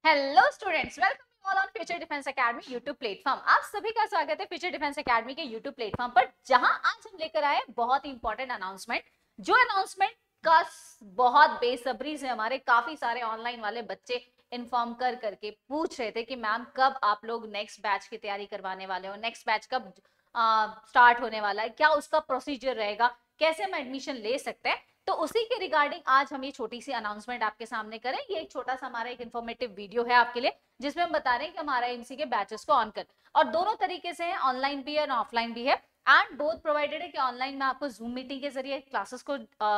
Hello students, welcome all on future defence academy YouTube platform. आप सभी का स्वागत है फ्यूचर डिफेंस एकेडमी के यूट्यूब प्लेटफॉर्म पर, जहां आज हम लेकर आए बहुत ही इंपॉर्टेंट अनाउंसमेंट। जो अनाउंसमेंट का बहुत बेसब्री से हमारे काफी सारे ऑनलाइन वाले बच्चे इन्फॉर्म कर करके पूछ रहे थे कि मैम कब आप लोग नेक्स्ट बैच की तैयारी करवाने वाले हो, नेक्स्ट बैच कब स्टार्ट होने वाला है, क्या उसका प्रोसीजर रहेगा, कैसे हम एडमिशन ले सकते हैं। तो उसी के रिगार्डिंग आज हम ये छोटी सी अनाउंसमेंट आपके सामने करें। ये एक छोटा सा हमारा एक इन्फॉर्मेटिव वीडियो है आपके लिए, जिसमें हम बता रहे हैं कि हमारा एमसी के बैचेस को ऑन कर, और दोनों तरीके से है, ऑनलाइन भी है और ऑफलाइन भी है। एंड बोथ प्रोवाइडेड है कि ऑनलाइन में आपको जूम मीटिंग के जरिए क्लासेस को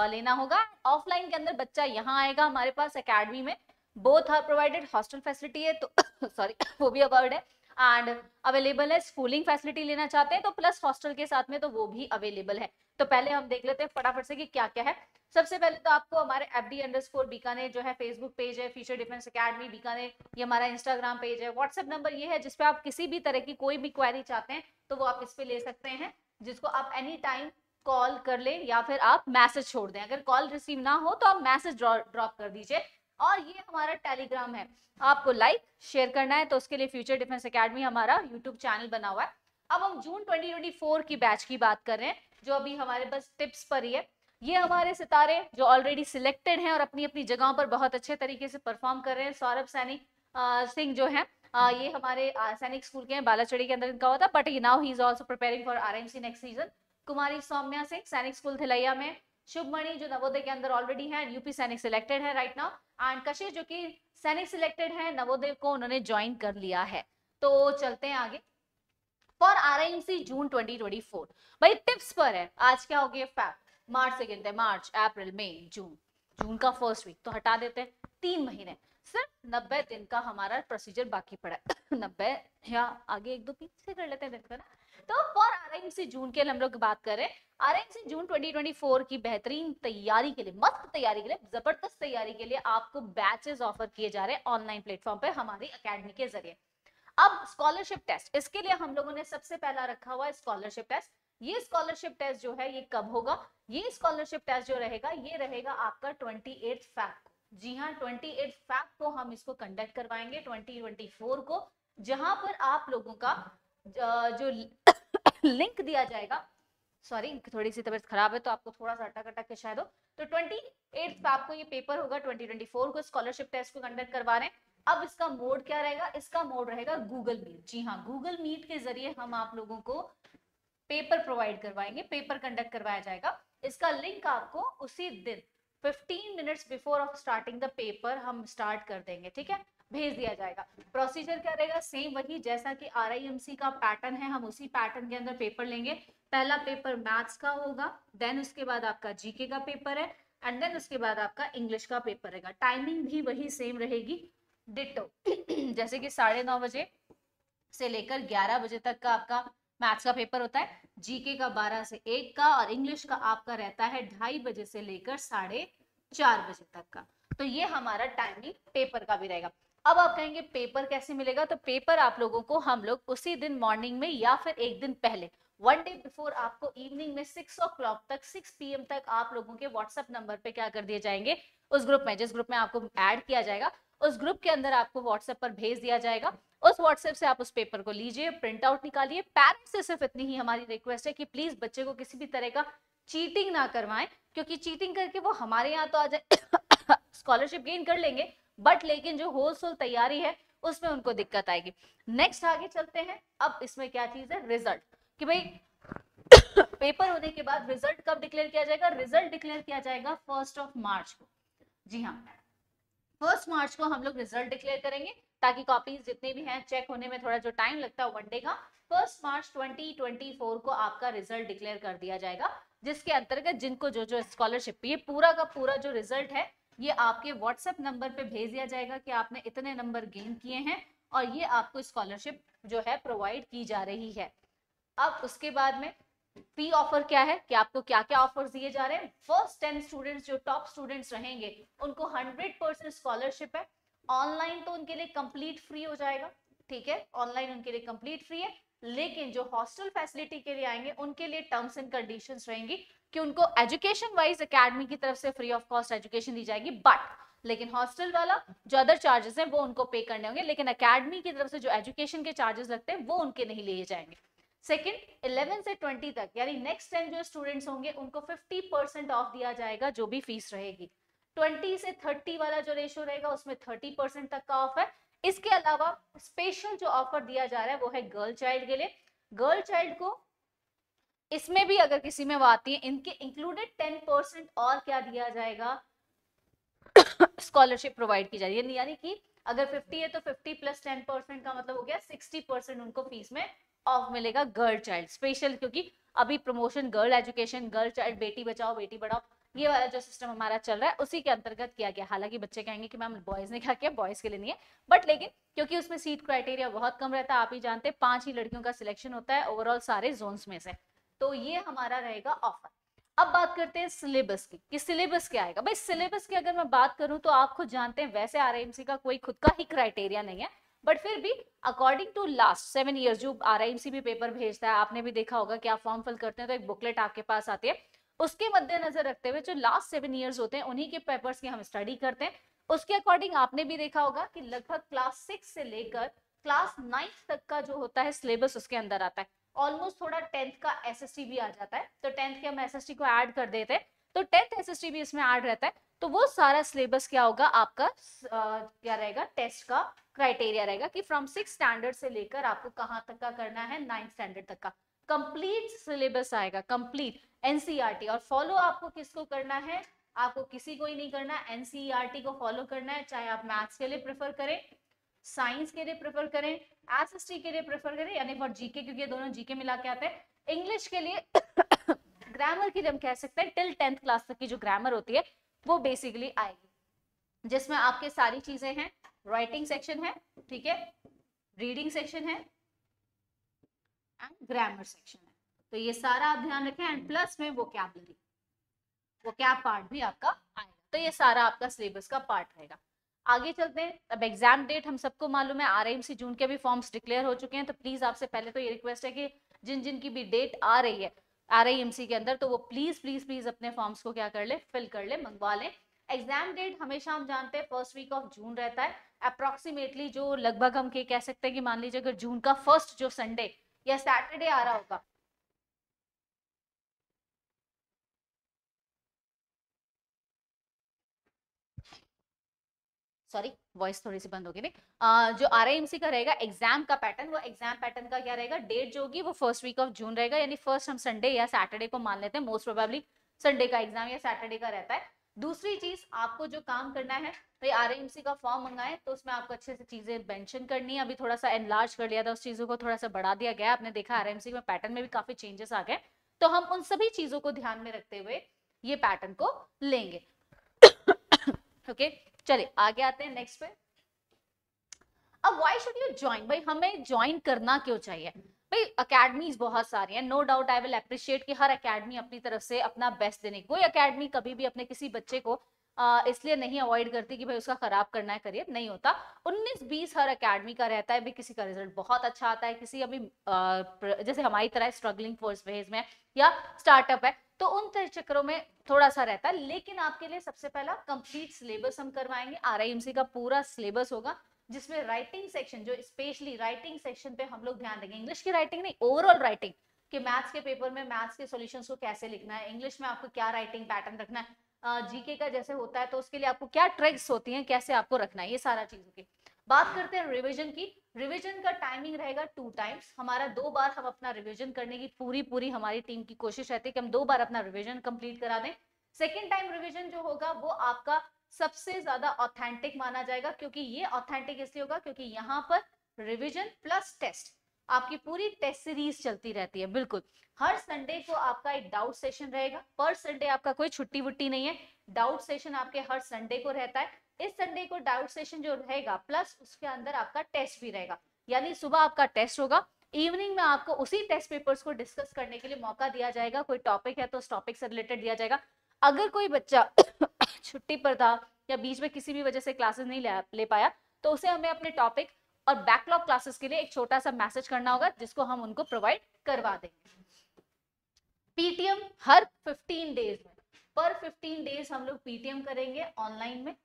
लेना होगा, ऑफलाइन के अंदर बच्चा यहाँ आएगा हमारे पास एकेडमी में। Both are provided, hostel facility है तो सॉरी वो भी अवार्ड है, एंड अवेलेबल है। स्कूलिंग फैसिलिटी लेना चाहते हैं तो प्लस हॉस्टल के साथ में तो वो भी अवेलेबल है। तो पहले हम देख लेते हैं फटाफट से कि क्या क्या है। सबसे पहले तो आपको हमारे FD_बीकानेर जो है फेसबुक पेज है, फ्यूचर डिफेंस एकेडमी बीकानेर, ये हमारा इंस्टाग्राम पेज है। व्हाट्सएप नंबर ये है जिसपे आप किसी भी तरह की कोई भी क्वेरी चाहते हैं तो वो आप इस पे ले सकते हैं, जिसको आप एनी टाइम कॉल कर ले या फिर आप मैसेज छोड़ दें। अगर कॉल रिसीव ना हो तो आप मैसेज ड्रॉप कर दीजिए। और ये हमारा टेलीग्राम है, आपको लाइक शेयर करना है तो उसके लिए फ्यूचर डिफेंस एकेडमी हमारा यूट्यूब चैनल बना हुआ है। अब हम जून 2024 की बैच की बात कर रहे हैं, जो अभी हमारे पास टिप्स पर ही है। ये हमारे सितारे जो ऑलरेडी सिलेक्टेड हैं और अपनी अपनी जगहों पर बहुत अच्छे तरीके से परफॉर्म कर रहे हैं। सौरभ सैनिक सिंह जो है, ये हमारे सैनिक स्कूल के हैं, बालाचड़ी के अंदर इनका होता है, but now he is also preparing for RMC next season. Kumari Saumya Singh Sainik school थिलैया में, शुभमणि जो नवोदय के अंदर ऑलरेडी है, यूपी सैनिक सिलेक्टेड है राइट नाउ, एंड कशिश जो कि सैनिक सिलेक्टेड है, नवोदय को उन्होंने ज्वाइन कर लिया है। तो चलते हैं आगे। फॉर RIMC जून 2024, भाई टिप्स पर है। आज क्या हो गया, फैक्ट मार्च से गिनते हैं, मार्च अप्रैल मई जून, जून का फर्स्ट वीक तो हटा देते हैं, 3 महीने, सिर्फ 90 दिन का हमारा प्रोसीजर बाकी पड़ा है 90 या आगे एक दो पीछे कर लेते हैं दिन का ना। तो फॉर RIMC जून के लिए हम लोग बात करें, RIMC जून 2024 की बेहतरीन तैयारी के लिए, मस्त तैयारी के लिए, जबरदस्त तैयारी के लिए आपको बैचेस ऑफर किए जा रहे हैं ऑनलाइन प्लेटफॉर्म पे हमारी अकेडमी के जरिए। अब स्कॉलरशिप टेस्ट, इसके लिए हम लोगों ने सबसे पहला रखा हुआ है स्कॉलरशिप टेस्ट। ये स्कॉलरशिप टेस्ट जो है ये कब होगा, ये स्कॉलरशिप टेस्ट जो रहेगा ये रहेगा आपका 28 फैब को। जी हाँ, 28 फैब को हम इसको कंडक्ट करवाएंगे 2024 को, जहां पर आप लोगों का जो लिंक दिया जाएगा, सॉरी थोड़ी सी तबीयत खराब है तो आपको थोड़ा सा अटक अटक के शायद हो, तो 28 फैब को ये पेपर होगा, 2024 को स्कॉलरशिप टेस्ट को कंडक्ट करवा रहे हैं। अब इसका मोड क्या रहेगा, इसका मोड रहेगा गूगल मीट। जी हाँ, गूगल मीट के जरिए हम आप लोगों को पेपर प्रोवाइड करवाएंगे, पेपर कंडक्ट करवाया जाएगा। इसका लिंक आपको उसी दिन 15 minutes before of starting the paper हम स्टार्ट कर देंगे, ठीक है, भेज दिया जाएगा। प्रोसीजर क्या रहेगा, सेम वही जैसा कि RIMC का पैटर्न है, हम उसी पैटर्न के अंदर पेपर लेंगे। पहला पेपर मैथ्स का होगा, देन उसके बाद आपका GK का पेपर है, एंड देन उसके बाद आपका इंग्लिश का पेपर रहेगा। टाइमिंग भी वही सेम रहेगी, डिटो जैसे कि 9:30 बजे से लेकर 11 बजे तक का आपका मैथ्स का पेपर होता है, GK का 12 से 1 का, और इंग्लिश का आपका रहता है 2:30 बजे से लेकर 4:30 बजे तक का। तो ये हमारा टाइमिंग पेपर का भी रहेगा। अब आप कहेंगे पेपर कैसे मिलेगा, तो पेपर आप लोगों को हम लोग उसी दिन मॉर्निंग में या फिर एक दिन पहले, 1 डे बिफोर, आपको इवनिंग में 6 o'clock तक, 6 PM तक आप लोगों के व्हाट्सएप नंबर पे क्या कर दिए जाएंगे, उस ग्रुप में, जिस ग्रुप में आपको ऐड किया जाएगा उस ग्रुप के अंदर आपको व्हाट्सएप पर भेज दिया जाएगा। उस व्हाट्सएप से आप उस पेपर को लीजिए, प्रिंट आउट निकालिए। पेरेंट्स से सिर्फ इतनी ही हमारी रिक्वेस्ट है कि प्लीज बच्चे को किसी भी तरह का चीटिंग ना करवाएं, क्योंकि चीटिंग करके वो हमारे यहाँ तो आ जाए स्कॉलरशिप गेन कर लेंगे, बट लेकिन जो होल तैयारी है उसमें उनको दिक्कत आएगी। नेक्स्ट आगे चलते हैं। अब इसमें क्या चीज है, रिजल्ट, कि भाई पेपर होने के बाद रिजल्ट कब डिक्लेयर किया जाएगा, रिजल्ट डिक्लेयर किया जाएगा 1 मार्च को। जी हाँ, 1 मार्च को हम लोग रिजल्ट डिक्लेयर करेंगे, ताकि कॉपीज जितने भी हैं चेक होने में थोड़ा जो टाइम लगता है 1 डे का, 1 मार्च 2024 को आपका रिजल्ट डिक्लेयर कर दिया जाएगा, जिसके अंतर्गत जिनको जो जो स्कॉलरशिप, ये पूरा का पूरा जो रिजल्ट है ये आपके व्हाट्सएप नंबर पे भेज दिया जाएगा कि आपने इतने नंबर गेन किए हैं और ये आपको स्कॉलरशिप जो है प्रोवाइड की जा रही है। अब उसके बाद में प्री ऑफर क्या है, कि आपको क्या क्या ऑफर्स दिए जा रहे हैं। फर्स्ट 10 स्टूडेंट्स जो टॉप स्टूडेंट्स रहेंगे उनको 100% स्कॉलरशिप है। ऑनलाइन तो उनके लिए कंप्लीट फ्री हो जाएगा, ठीक है, ऑनलाइन उनके लिए कंप्लीट फ्री है, लेकिन जो हॉस्टल फैसिलिटी के लिए आएंगे उनके लिए टर्म्स एंड कंडीशंस रहेंगी कि उनको एजुकेशन वाइज एकेडमी की तरफ से फ्री ऑफ कॉस्ट एजुकेशन दी जाएगी, बट लेकिन हॉस्टल वाला जो अदर चार्जेस हैं वो उनको पे करने होंगे, लेकिन एकेडमी की तरफ से जो एजुकेशन के चार्जेस लगते हैं वो उनके नहीं लिए जाएंगे। सेकंड, 11 से 20 तक यानी नेक्स्ट 10 जो स्टूडेंट्स होंगे उनको 50% ऑफ दिया जाएगा जो भी फीस रहेगी। 20 से 30 वाला जो रेशियो रहेगा उसमें 30% तक का ऑफ है। इसके अलावा स्पेशल जो ऑफर दिया जा रहा है वो है गर्ल चाइल्ड के लिए। गर्ल चाइल्ड को इसमें भी अगर किसी में वो आती है, इनके इंक्लूडेड 10% और क्या दिया जाएगा, स्कॉलरशिप प्रोवाइड की जा रही है। यानी कि अगर 50 है तो 50 प्लस 10% का मतलब हो गया 60% उनको फीस में ऑफ मिलेगा गर्ल चाइल्ड स्पेशल, क्योंकि अभी promotion girl education, girl child, Beti Bachao Beti Padhao, ये वाला जो सिस्टम हमारा चल रहा है उसी के अंतर्गत किया गया। हालांकि बच्चे कहेंगे कि मैम बॉयज ने क्या किया, बॉयज के लिए नहीं है, बट लेकिन क्योंकि उसमें सीट क्राइटेरिया बहुत कम रहता है, आप ही जानते हैं 5 ही लड़कियों का सिलेक्शन होता है ओवरऑल सारे जोन्स में से, तो ये हमारा रहेगा ऑफर। अब बात करते हैं सिलेबस की कि सिलेबस क्या आएगा। भाई सिलेबस की अगर मैं बात करूं तो आप खुद जानते हैं वैसे आरआईएमसी का कोई खुद का ही क्राइटेरिया नहीं है, बट फिर भी अकॉर्डिंग टू लास्ट 7 ईयर्स जो आरआईएमसी भी पेपर भेजता है, आपने भी देखा होगा कि आप फॉर्म फिल करते हैं तो एक बुकलेट आपके पास आती है, उसके मद्देनजर रखते हुए जो लास्ट 7 ईयर्स होते हैं उन्हीं के पेपर्स की हम स्टडी करते हैं। उसके अकॉर्डिंग आपने भी देखा होगा कि लगभग क्लास 6 से लेकर क्लास 9 तक का जो होता है सिलेबस उसके अंदर आता है। ऑलमोस्ट थोड़ा 10th का एसएसटी भी आ जाता है, तो 10th के हम एसएसटी को ऐड कर देते हैं, तो 10th एसएसटी भी इसमें ऐड रहता है। तो वो सारा सिलेबस क्या होगा आपका, क्या रहेगा, टेस्ट का क्राइटेरिया रहेगा कि फ्रॉम 6 स्टैंडर्ड से लेकर आपको कहां तक का करना है, 9th स्टैंडर्ड तक का कंप्लीट सिलेबस आएगा, कंप्लीट एनसीईआरटी। और फॉलो आपको किसको करना है, आपको किसी को ही नहीं करना, एनसीईआरटी को फॉलो करना है, चाहे आप मैथ्स के लिए प्रेफर करें, साइंस के लिए प्रेफर करें, एसएसटी के लिए प्रेफर करें यानी फॉर जीके, क्योंकि ये दोनों जीके मिला के आते हैं, इंग्लिश के लिए ग्रामर के लिए हम कह सकते हैं टिल 10th क्लास तक की जो ग्रामर होती है वो बेसिकली आएगी, जिसमें आपके सारी चीजें हैं, राइटिंग सेक्शन है, ठीक है, रीडिंग सेक्शन है एंड ग्रामर सेक्शन है, तो ये सारा आप ध्यान रखें, एंड प्लस में वोकैबुलरी, वोकैब पार्ट भी आपका आएगा, तो ये सारा आपका सिलेबस का पार्ट रहेगा। आगे चलते हैं। अब एग्जाम डेट हम सबको मालूम है, आरआईएमसी जून के भी फॉर्म्स डिक्लेयर हो चुके हैं, तो प्लीज आपसे पहले तो ये रिक्वेस्ट है कि जिन जिन की भी डेट आ रही है आरआईएमसी के अंदर, तो वो प्लीज प्लीज प्लीज अपने फॉर्म्स को क्या कर ले, फिल कर ले, मंगवा ले। एग्जाम डेट हमेशा हम जानते हैं फर्स्ट वीक ऑफ जून रहता है अप्रोक्सीमेटली, जो लगभग हम कह सकते हैं कि मान लीजिए अगर जून का फर्स्ट जो संडे या सैटरडे आ रहा होगा, सॉरी वॉइस थोड़ी सी बंद होगी, नहीं जो आरआईएमसी का रहेगा एग्जाम का पैटर्न, वो एग्जाम पैटर्न का क्या रहेगा, डेट जो होगी वो फर्स्ट वीक ऑफ जून रहेगा, यानी फर्स्ट हम संडे या सैटरडे को मान लेते हैं, मोस्ट प्रोबेबली संडे का एग्जाम या सैटरडे का रहता है। दूसरी चीज आपको जो काम करना है, तो आरआईएमसी का फॉर्म मंगाए तो उसमें आपको अच्छे से चीजें मेंशन करनी है, अभी थोड़ा सा एनलार्ज कर लिया था, उस चीजों को थोड़ा सा बढ़ा दिया गया, आपने देखा आरआईएमसी में पैटर्न में भी काफी चेंजेस आ गए, तो हम उन सभी चीजों को ध्यान में रखते हुए ये पैटर्न को लेंगे। ओके चलिए आगे आते हैं नेक्स्ट पे। अब व्हाई शुड यू ज्वाइन, भाई हमें ज्वाइन करना क्यों चाहिए, भाई अकेडमीज बहुत सारी हैं, no doubt I will appreciate कि हर अकेडमी अपनी तरफ से अपना बेस्ट देने की, कोई अकेडमी कभी भी अपने किसी बच्चे को इसलिए नहीं अवॉइड करती कि भाई उसका खराब करना है करियर, नहीं होता, 19-20 हर अकेडमी का रहता है, भी किसी का रिजल्ट बहुत अच्छा आता है, किसी अभी जैसे हमारी तरह स्ट्रगलिंग फोर्स फेज में या स्टार्टअप है, तो उन चक्करों में थोड़ा सा रहता है, लेकिन आपके लिए सबसे पहला कंप्लीट सिलेबस हम करवाएंगे, आरआईएमसी का पूरा सिलेबस होगा, जिसमें राइटिंग सेक्शन, जो स्पेशली राइटिंग सेक्शन पे हम लोग ध्यान देंगे, इंग्लिश की राइटिंग नहीं, ओवरऑल राइटिंग, कि मैथ्स के पेपर में मैथ्स के सॉल्यूशंस को कैसे लिखना है, इंग्लिश में आपको क्या राइटिंग पैटर्न रखना है, जीके का जैसे होता है तो उसके लिए आपको क्या ट्रिक्स होती हैं, कैसे आपको रखना है, ये सारा चीजों की बात करते हैं। रिवीजन की, रिवीजन का टाइमिंग रहेगा 2 टाइम्स, हमारा 2 बार हम अपना रिवीजन करने की पूरी हमारी टीम की कोशिश रहती है कि हम 2 बार अपना रिवीजन कंप्लीट करा दें। सेकेंड टाइम रिवीजन जो होगा वो आपका सबसे ज्यादा ऑथेंटिक माना जाएगा, क्योंकि ये ऑथेंटिक इसलिए होगा क्योंकि यहाँ पर रिवीजन प्लस टेस्ट, आपकी पूरी टेस्ट सीरीज चलती रहती है, बिल्कुल हर संडे को आपका एक डाउट सेशन रहेगा, पर संडे आपका कोई छुट्टी वुट्टी नहीं है, डाउट सेशन आपके हर संडे को रहता है, इस संडे को डाउट सेशन जो रहेगा प्लस उसके अंदर आपका टेस्ट भी रहेगा, यानी सुबह आपका टेस्ट होगा, इवनिंग में आपको उसी टेस्ट पेपर्स को डिस्कस करने के लिए मौका दिया जाएगा, कोई टॉपिक है तो उस टॉपिक से रिलेटेड दिया जाएगा, अगर कोई बच्चा छुट्टी पर था या बीच में किसी भी वजह से क्लासेस नहीं ले पाया, तो उसे हमें अपने टॉपिक और बैकलॉग क्लासेस के लिए एक छोटा सा मैसेज करना होगा, जिसको हम उनको प्रोवाइड करवा देंगे। पीटीएम हर 15 डेज में, पर 15 डेज हम लोग पीटीएम करेंगे ऑनलाइन में,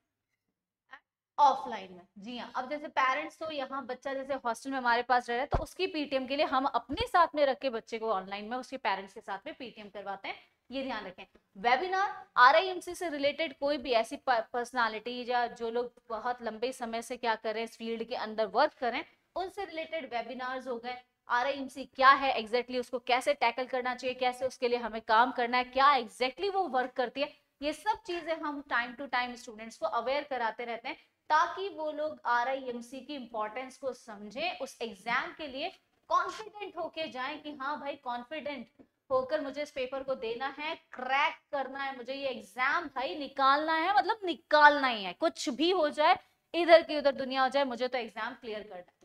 ऑफलाइन में। जी हाँ, अब जैसे पेरेंट्स तो यहाँ बच्चा जैसे हॉस्टल में हमारे पास रह रहा है तो उसकी पीटीएम के लिए हम अपने साथ में रख के बच्चे को ऑनलाइन में उसके पेरेंट्स के साथ में पीटीएम करवाते हैं, ये ध्यान रखें। वेबिनार, आरआईएमसी से रिलेटेड कोई भी ऐसी पर्सनालिटी या जो लोग बहुत लंबे समय से क्या करें इस फील्ड के अंदर वर्क करें, उनसे रिलेटेड वेबिनार्स हो गए। आरआईएमसी क्या है एग्जैक्टली, उसको कैसे टैकल करना चाहिए, कैसे उसके लिए हमें काम करना है, क्या एग्जैक्टली वो वर्क करती है, ये सब चीजें हम टाइम टू टाइम स्टूडेंट्स को अवेयर कराते रहते हैं ताकि वो लोग आरआईएमसी की इंपॉर्टेंस को समझें, उस एग्जाम के लिए कॉन्फिडेंट होके जाएं कि हाँ भाई कॉन्फिडेंट होकर मुझे इस पेपर को देना है, क्रैक करना है, मुझे ये एग्जाम भाई निकालना है, मतलब निकालना ही है, कुछ भी हो जाए, इधर की उधर दुनिया हो जाए, मुझे तो एग्जाम क्लियर करना है।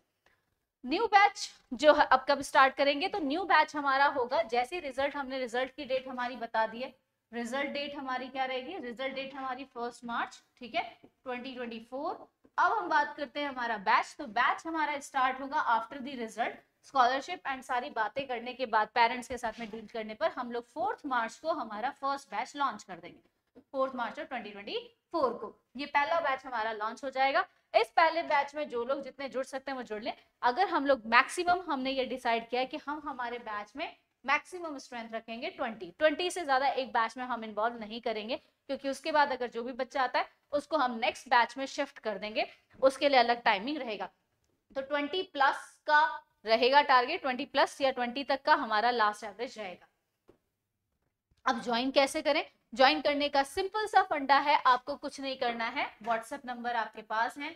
न्यू बैच जो है अब कब स्टार्ट करेंगे, तो न्यू बैच हमारा होगा जैसे रिजल्ट, हमने रिजल्ट की डेट हमारी बता दी है, रिजल्ट डेट हमारी क्या रहेगी, रिजल्ट डेट हमारी 1 मार्च, ठीक है, 2024। अब हम बात करते हैं हमारा बैच, तो बैच हमारा स्टार्ट होगा after the result, scholarship and सारी बातें करने के बाद पेरेंट्स के साथ में डील करने पर हम लोग 4 मार्च को हमारा फर्स्ट बैच लॉन्च कर देंगे। 4 मार्च 2024 को ये पहला बैच हमारा लॉन्च हो जाएगा। इस पहले बैच में जो लोग जितने जुड़ सकते हैं वो जुड़ लें। अगर हम लोग मैक्सिमम, हमने ये डिसाइड किया है कि हम हमारे बैच में मैक्सिमम स्ट्रेंथ रखेंगे 20 से ज्यादा एक बैच में हम इन्वॉल्व नहीं करेंगे, क्योंकि उसके बाद अगर जो भी बच्चा आता है उसको हम नेक्स्ट बैच में शिफ्ट कर देंगे, उसके लिए अलग टाइमिंग रहेगा। तो 20 प्लस का रहेगा टारगेट, 20 प्लस या 20 तक का हमारा लास्ट एवरेज रहेगा। अब ज्वाइन कैसे करें, ज्वाइन करने का सिंपल सा फंडा है, आपको कुछ नहीं करना है, व्हाट्सएप नंबर आपके पास है,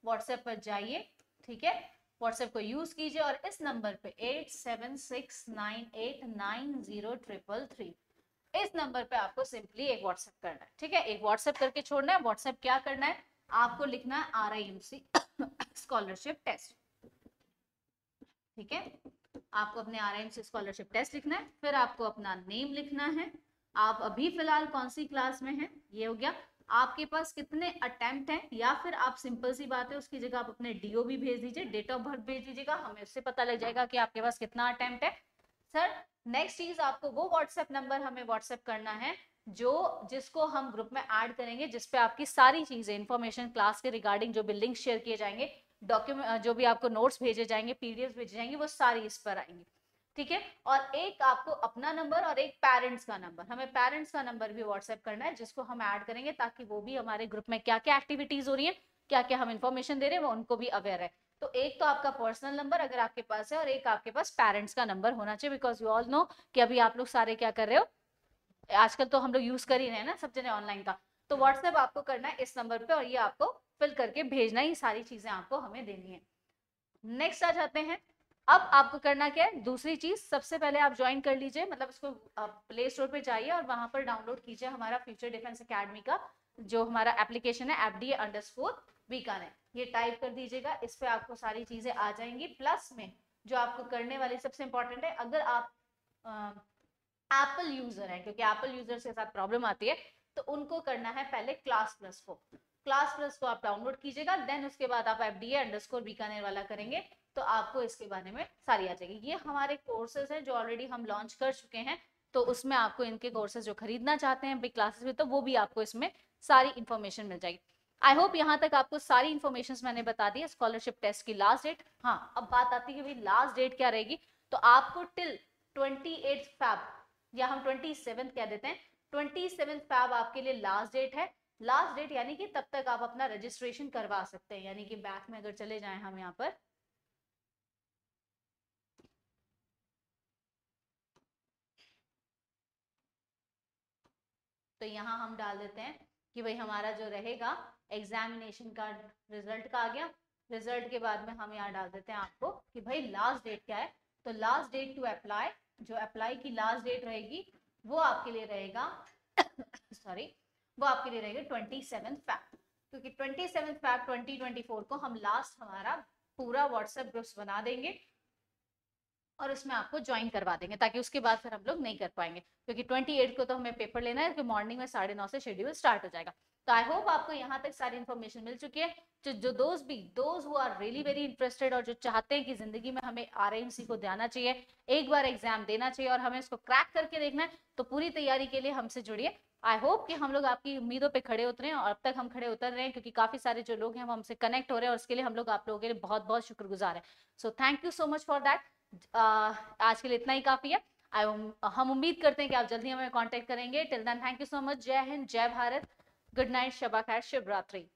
व्हाट्सएप पर जाइए, ठीक है, व्हाट्सएप को यूज कीजिए और इस नंबर पे 8769890333 इस नंबर पे आपको सिंपली एक व्हाट्सएप करना है, ठीक है, एक व्हाट्सएप करके छोड़ना है। व्हाट्सएप क्या करना है, आपको लिखना है आरआईएमसी स्कॉलरशिप टेस्ट, ठीक है, आपको अपने आरआईएमसी स्कॉलरशिप टेस्ट लिखना है, फिर आपको अपना नेम लिखना है, आप अभी फिलहाल कौन सी क्लास में हैं, ये हो गया, आपके पास कितने अटेम्प्ट हैं, या फिर आप सिंपल सी बात है उसकी जगह आप अपने डीओ भी भेज दीजिए, डेट ऑफ बर्थ भेज दीजिएगा, हमें उससे पता लग जाएगा कि आपके पास कितना अटेम्प्ट है। सर नेक्स्ट चीज, आपको वो व्हाट्सएप नंबर हमें व्हाट्सएप करना है जो जिसको हम ग्रुप में ऐड करेंगे, जिसपे आपकी सारी चीजें इंफॉर्मेशन क्लास के रिगार्डिंग जो भी लिंक शेयर किए जाएंगे, डॉक्यूमेंट जो भी आपको नोट्स भेजे जाएंगे, पीडीएफ भेजे जाएंगे, वो सारी इस पर आएंगी, ठीक है। और एक आपको अपना नंबर और एक पेरेंट्स का नंबर, हमें पेरेंट्स का नंबर भी व्हाट्सएप करना है जिसको हम ऐड करेंगे ताकि वो भी हमारे ग्रुप में क्या क्या एक्टिविटीज हो रही है, क्या क्या हम इंफॉर्मेशन दे रहे हैं वो उनको भी अवेयर है। तो एक तो आपका पर्सनल नंबर अगर आपके पास है और एक आपके पास पेरेंट्स का नंबर होना चाहिए, बिकॉज यू ऑल नो कि अभी आप लोग सारे क्या कर रहे हो, आजकल तो हम लोग यूज कर ही रहे हैं ना सब जने ऑनलाइन का, तो व्हाट्सएप आपको करना है इस नंबर पे और ये आपको फिल करके भेजना, ये सारी चीजें आपको हमें देनी है। नेक्स्ट आ जाते हैं, अब आपको करना क्या है, दूसरी चीज, सबसे पहले आप ज्वाइन कर लीजिए, मतलब इसको प्ले स्टोर पे जाइए और वहां पर डाउनलोड कीजिए हमारा फ्यूचर डिफेंस एकेडमी का जो हमारा एप्लीकेशन है FDA_बीकानेर, ये टाइप कर दीजिएगा, इस पे आपको सारी चीजें आ जाएंगी। प्लस में जो आपको करने वाली सबसे इंपॉर्टेंट है, अगर आप एप्पल यूजर है, क्योंकि एप्पल यूजर के साथ प्रॉब्लम आती है, तो उनको करना है पहले क्लास प्लस को, क्लास प्लस को आप डाउनलोड कीजिएगा, देन उसके बाद आप FDA_बीकानेर वाला करेंगे तो आपको इसके बारे में सारी आ जाएगी। ये हमारे कोर्सेज हैं जो ऑलरेडी हम लॉन्च कर चुके हैं, तो उसमें आपको इनके कोर्सेज जो खरीदना चाहते हैं बिग क्लासेस में, तो वो भी आपको इसमें सारी इंफॉर्मेशन मिल जाएगी। आई होप यहाँ तक आपको सारी इंफॉर्मेशन मैंने बता दी है। स्कॉलरशिप टेस्ट की लास्ट डेट, हाँ अब बात आती है भाई लास्ट डेट क्या रहेगी, तो आपको टिल 28 फैब या हम 27 कह देते हैं, 27 फैब आपके लिए लास्ट डेट है। लास्ट डेट यानी कि तब तक आप अपना रजिस्ट्रेशन करवा सकते हैं, यानी कि बैक में अगर चले जाएं हम यहाँ पर, तो यहाँ हम डाल देते हैं कि भाई हमारा जो रहेगा एग्जामिनेशन का रिजल्ट का आ गया, रिजल्ट के बाद में हम यहाँ डाल देते हैं आपको कि भाई लास्ट डेट क्या है, तो लास्ट डेट टू अप्लाई, जो अप्लाई की लास्ट डेट रहेगी वो आपके लिए रहेगा सॉरी वो आपके लिए रहेगा 27 फैब, क्योंकि 27 फैब 2024 को हम लास्ट हमारा पूरा व्हाट्सएप ग्रुप्स बना देंगे और उसमें आपको ज्वाइन करवा देंगे, ताकि उसके बाद फिर हम लोग नहीं कर पाएंगे, क्योंकि 28 को तो हमें पेपर लेना है, कि मॉर्निंग में 9:30 से शेड्यूल स्टार्ट हो जाएगा। तो आई होप आपको यहाँ तक सारी इन्फॉर्मेशन मिल चुकी है। जो those who are really very interested और जो चाहते हैं कि जिंदगी में हमें आरआईएमसी को देना चाहिए, एक बार एग्जाम देना चाहिए और हमें इसको क्रैक करके देखना है, तो पूरी तैयारी के लिए हमसे जुड़िए। आई होप कि हम लोग आपकी उम्मीदों पे खड़े उतरे हैं और अब तक हम खड़े उतर रहे हैं, क्योंकि काफी सारे जो लोग हैं वो हमसे कनेक्ट हो रहे हैं और उसके लिए हम लोग आप लोगों के लिए बहुत बहुत शुक्रगुजार हैं। So thank you so much for that. आज के लिए इतना ही काफी है। हम उम्मीद करते हैं कि आप जल्दी हमें कांटेक्ट करेंगे। Till then thank you so much. जय हिंद, जय भारत, गुड नाइट, शबा खैर, शिव रात्रि।